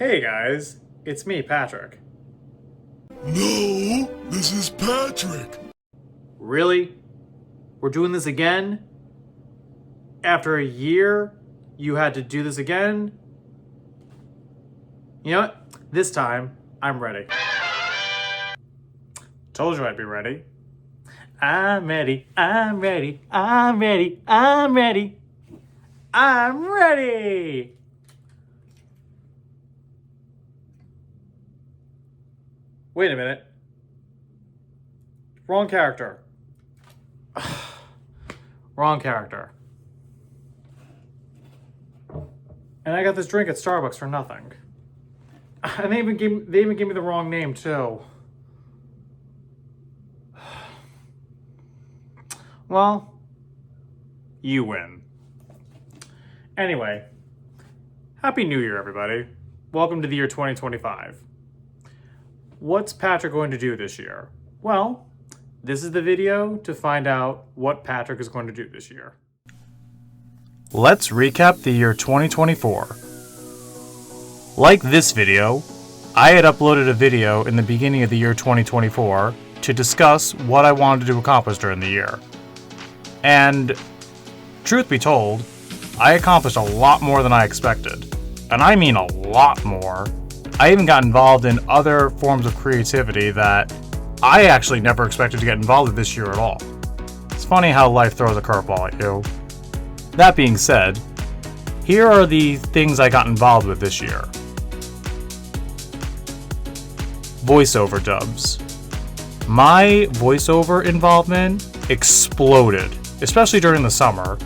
Hey guys, it's me, Patryk. No, this is Patryk. Really? We're doing this again? After a year, you had to do this again? You know what? This time, I'm ready. Told you I'd be ready. I'm ready, I'm ready, I'm ready, I'm ready. I'm ready! Wait a minute. Wrong character. Wrong character. And I got this drink at Starbucks for nothing. And they even gave me the wrong name too. Well, you win. Anyway, Happy New Year, everybody. Welcome to the year 2025. What's Patryk going to do this year? Well, this is the video to find out what Patryk is going to do this year. Let's recap the year 2024. Like this video, I had uploaded a video in the beginning of the year 2024 to discuss what I wanted to accomplish during the year. And truth be told, I accomplished a lot more than I expected. And I mean a lot more. I even got involved in other forms of creativity that I actually never expected to get involved with this year at all. It's funny how life throws a curveball at you. That being said, here are the things I got involved with this year. Voiceover dubs. My voiceover involvement exploded, especially during the summer.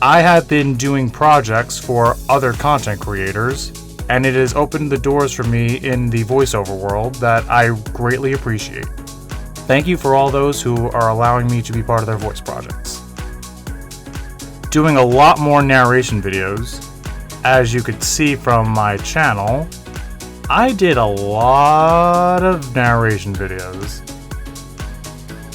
I have been doing projects for other content creators, and it has opened the doors for me in the voiceover world that I greatly appreciate. Thank you for all those who are allowing me to be part of their voice projects. Doing a lot more narration videos. As you could see from my channel, I did a lot of narration videos.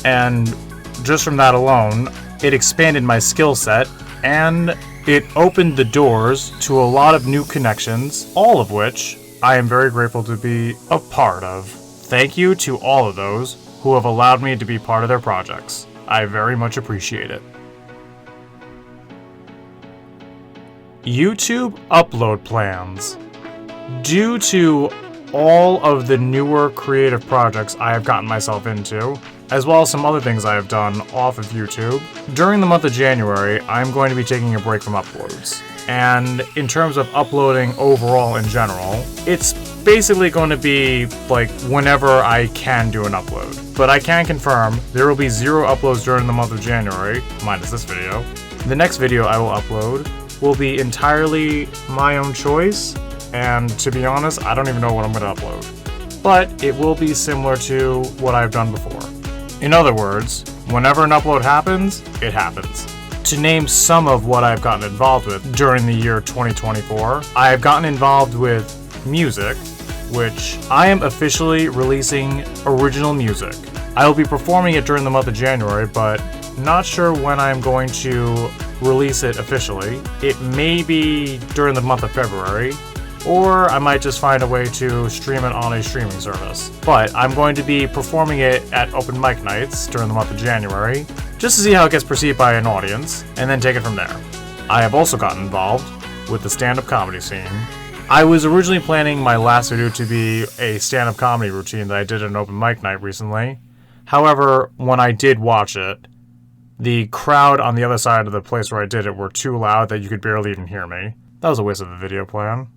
And just from that alone, it expanded my skill set and it opened the doors to a lot of new connections, all of which I am very grateful to be a part of. Thank you to all of those who have allowed me to be part of their projects. I very much appreciate it. YouTube upload plans. Due to all of the newer creative projects I have gotten myself into, as well as some other things I have done off of YouTube, during the month of January, I'm going to be taking a break from uploads. And in terms of uploading overall in general, it's basically going to be like whenever I can do an upload. But I can confirm there will be 0 uploads during the month of January, minus this video. The next video I will upload will be entirely my own choice, and to be honest, I don't even know what I'm going to upload. But it will be similar to what I've done before. In other words, whenever an upload happens, it happens. To name some of what I've gotten involved with during the year 2024, I have gotten involved with music, which I am officially releasing original music. I will be performing it during the month of January, but not sure when I'm going to release it officially. It may be during the month of February, or I might just find a way to stream it on a streaming service. But I'm going to be performing it at open mic nights during the month of January, just to see how it gets perceived by an audience, and then take it from there. I have also gotten involved with the stand-up comedy scene. I was originally planning my last video to be a stand-up comedy routine that I did at an open mic night recently. However, when I did watch it, the crowd on the other side of the place where I did it were too loud that you could barely even hear me. That was a waste of a video plan.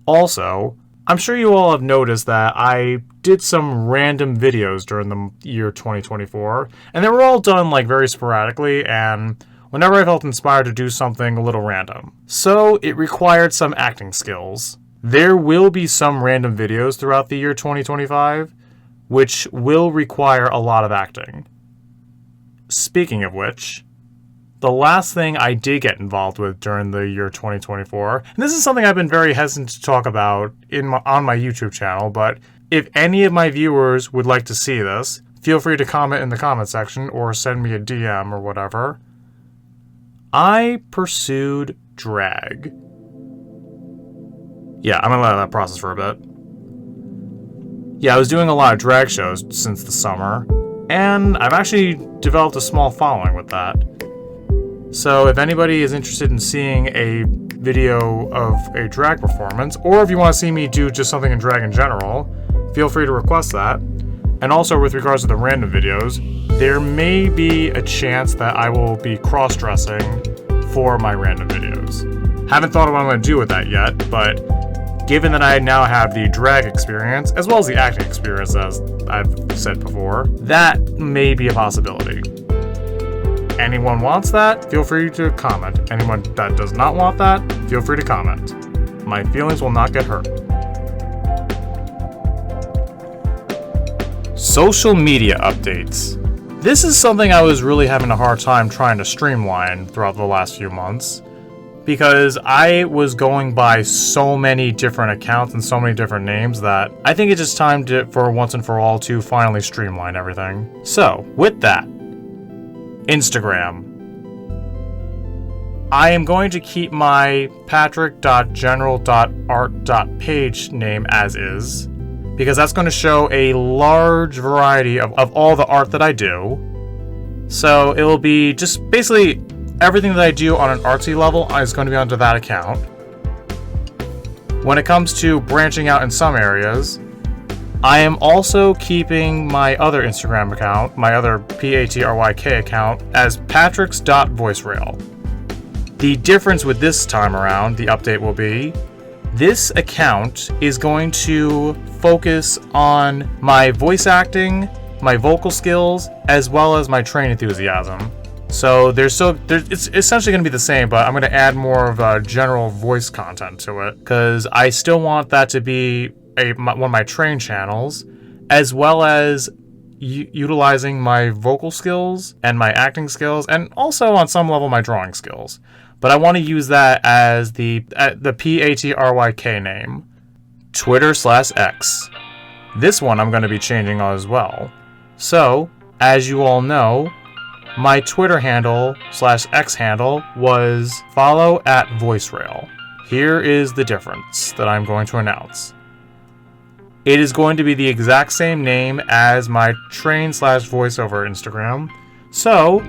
Also, I'm sure you all have noticed that I did some random videos during the year 2024, and they were all done like very sporadically and whenever I felt inspired to do something a little random. So it required some acting skills. There will be some random videos throughout the year 2025, which will require a lot of acting. Speaking of which, the last thing I did get involved with during the year 2024, and this is something I've been very hesitant to talk about on my YouTube channel, but if any of my viewers would like to see this, feel free to comment in the comment section or send me a DM or whatever. I pursued drag. Yeah, I'm gonna let that process for a bit. Yeah, I was doing a lot of drag shows since the summer, and I've actually developed a small following with that. So if anybody is interested in seeing a video of a drag performance, or if you want to see me do just something in drag in general, feel free to request that. And also with regards to the random videos, there may be a chance that I will be cross-dressing for my random videos. Haven't thought of what I'm going to do with that yet, but given that I now have the drag experience, as well as the acting experience as I've said before, that may be a possibility. Anyone wants that, feel free to comment. Anyone that does not want that, feel free to comment. My feelings will not get hurt. Social media updates. This is something I was really having a hard time trying to streamline throughout the last few months, because I was going by so many different accounts and so many different names that I think it's just time for once and for all to finally streamline everything. So, with that, Instagram. I am going to keep my patryk.general.art.page name as is, because that's going to show a large variety of all the art that I do. So it'll be just basically everything that I do on an artsy level is going to be under that account. When it comes to branching out in some areas, I am also keeping my other Instagram account, my other Patryk account, as Patryks.VoiceRail. The difference with this time around, the update will be, this account is going to focus on my voice acting, my vocal skills, as well as my train enthusiasm. So it's essentially going to be the same, but I'm going to add more of a general voice content to it, because I still want that to be one of my train channels, as well as utilizing my vocal skills and my acting skills, and also on some level my drawing skills. But I want to use that as the Patryk name. Twitter/X. This one I'm going to be changing as well. So, as you all know, my Twitter handle/X handle was follow@VoiceRail. Here is the difference that I'm going to announce. It is going to be the exact same name as my train/voiceover Instagram. So,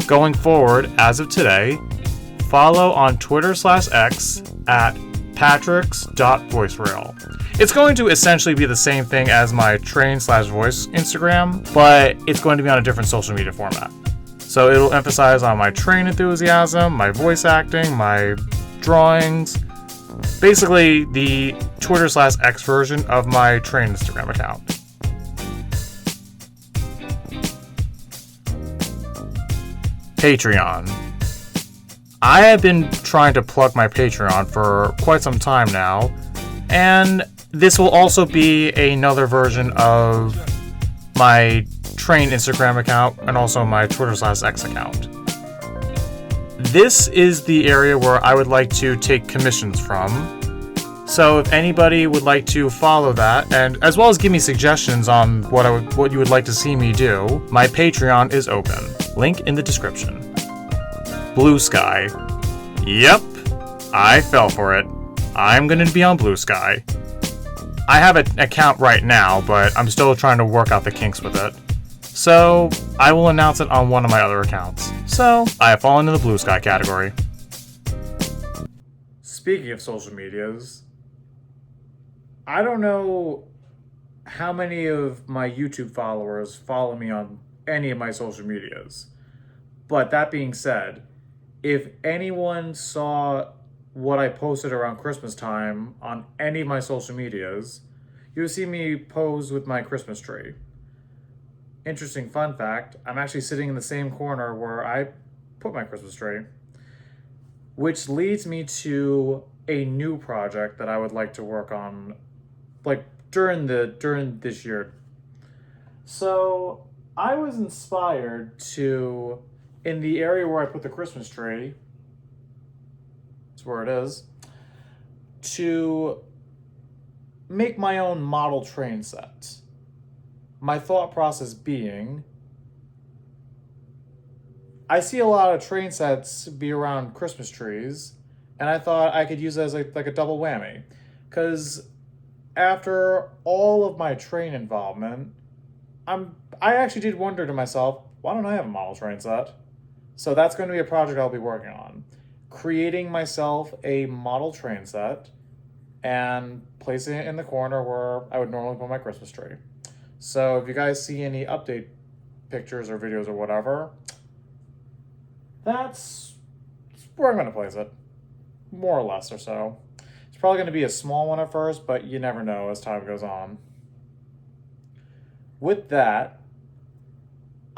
going forward, as of today, follow on Twitter/X at Patryks.VoiceRail. It's going to essentially be the same thing as my train/voice Instagram, but it's going to be on a different social media format. So it'll emphasize on my train enthusiasm, my voice acting, my drawings, basically the Twitter/X version of my train Instagram account. Patreon. I have been trying to plug my Patreon for quite some time now, and this will also be another version of my train Instagram account and also my Twitter/X account. This is the area where I would like to take commissions from. So if anybody would like to follow that, and as well as give me suggestions on what you would like to see me do, my Patreon is open. Link in the description. Blue Sky. Yep, I fell for it. I'm going to be on Blue Sky. I have an account right now, but I'm still trying to work out the kinks with it. So I will announce it on one of my other accounts. So I have fallen into the Blue Sky category. Speaking of social medias, I don't know how many of my YouTube followers follow me on any of my social medias. But that being said, if anyone saw what I posted around Christmas time on any of my social medias, you'll see me pose with my Christmas tree. Interesting fun fact, I'm actually sitting in the same corner where I put my Christmas tree. Which leads me to a new project that I would like to work on, like during this year. So I was inspired to, in the area where I put the Christmas tree, that's where it is, to make my own model train set. My thought process being, I see a lot of train sets be around Christmas trees, and I thought I could use it as like a double whammy. because after all of my train involvement, I actually did wonder to myself, why don't I have a model train set? So that's going to be a project I'll be working on. Creating myself a model train set and placing it in the corner where I would normally put my Christmas tree. So if you guys see any update pictures or videos or whatever, that's where I'm going to place it. More or less or so. It's probably going to be a small one at first, but you never know as time goes on. With that,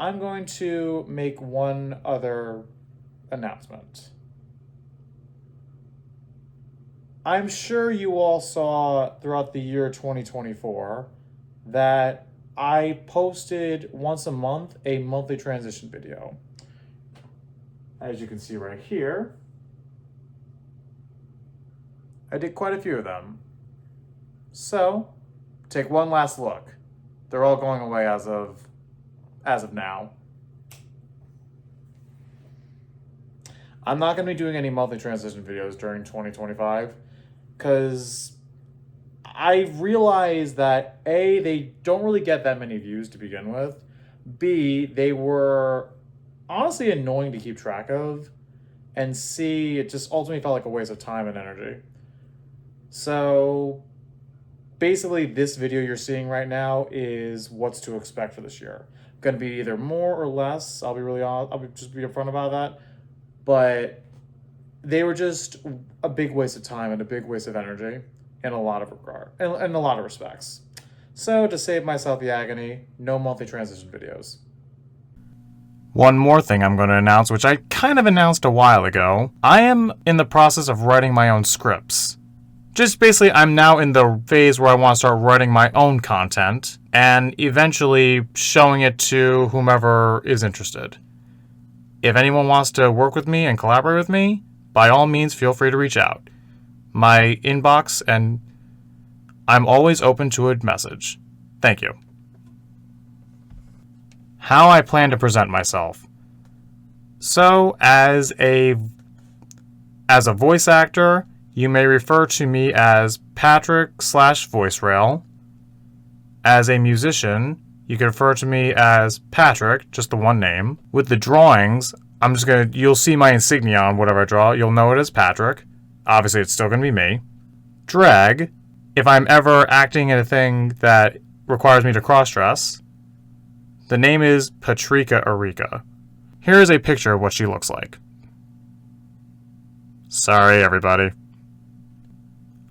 I'm going to make one other announcement. I'm sure you all saw throughout the year 2024 that I posted once a month a monthly transition video. As you can see right here, I did quite a few of them. So, take one last look. They're all going away as of now. I'm not going to be doing any monthly transition videos during 2025 because I realized that A, they don't really get that many views to begin with. B, they were honestly annoying to keep track of. And C, it just ultimately felt like a waste of time and energy. So basically this video you're seeing right now is what's to expect for this year. Going to be either more or less. I'll just be upfront about that. But they were just a big waste of time and a big waste of energy in a lot of regard, in a lot of respects. So to save myself the agony, no monthly transition videos. One more thing I'm going to announce, which I kind of announced a while ago. I am in the process of writing my own scripts. Just basically, I'm now in the phase where I want to start writing my own content and eventually showing it to whomever is interested. If anyone wants to work with me and collaborate with me, by all means, feel free to reach out. My inbox, and I'm always open to a message. Thank you. How I plan to present myself. So, as a voice actor, you may refer to me as Patryk.VoiceRail. As a musician, you can refer to me as Patryk, just the one name. With the drawings, you'll see my insignia on whatever I draw. You'll know it as Patryk. Obviously, it's still going to be me. Drag, if I'm ever acting in a thing that requires me to cross-dress, the name is Patryka Erika. Here is a picture of what she looks like. Sorry, everybody.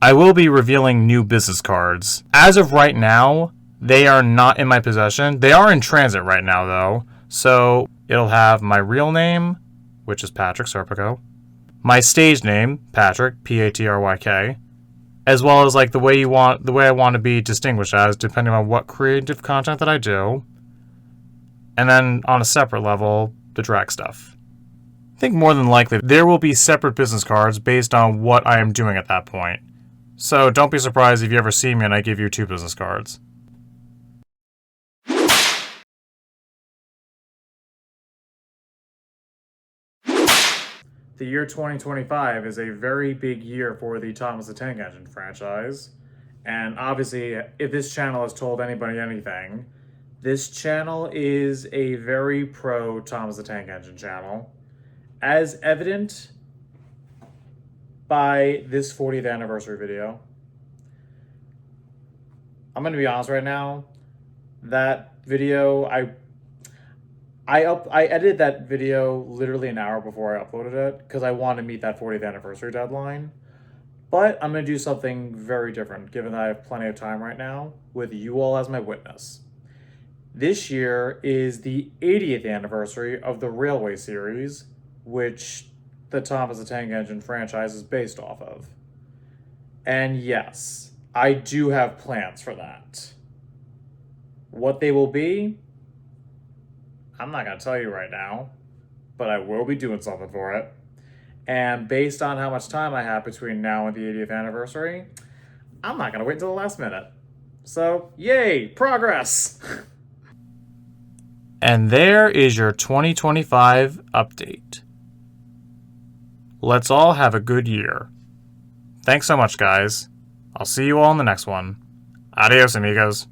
I will be revealing new business cards. As of right now, they are not in my possession. They are in transit right now, though. So it'll have my real name, which is Patryk Serpico, my stage name, Patryk, Patryk, as well as like the way I want to be distinguished as, depending on what creative content that I do. And then on a separate level, the drag stuff. I think more than likely there will be separate business cards based on what I am doing at that point. So don't be surprised if you ever see me and I give you 2 business cards. The year 2025 is a very big year for the Thomas the Tank Engine franchise. And obviously, if this channel has told anybody anything, this channel is a very pro Thomas the Tank Engine channel. As evident by this 40th anniversary video. I'm going to be honest right now, that video, I edited that video literally an hour before I uploaded it because I wanted to meet that 40th anniversary deadline. But I'm going to do something very different given that I have plenty of time right now with you all as my witness. This year is the 80th anniversary of the Railway series, which the Thomas the Tank Engine franchise is based off of. And yes, I do have plans for that. What they will be, I'm not going to tell you right now, but I will be doing something for it. And based on how much time I have between now and the 80th anniversary, I'm not going to wait until the last minute. So, yay, progress! And there is your 2025 update. Let's all have a good year. Thanks so much, guys. I'll see you all in the next one. Adios, amigos.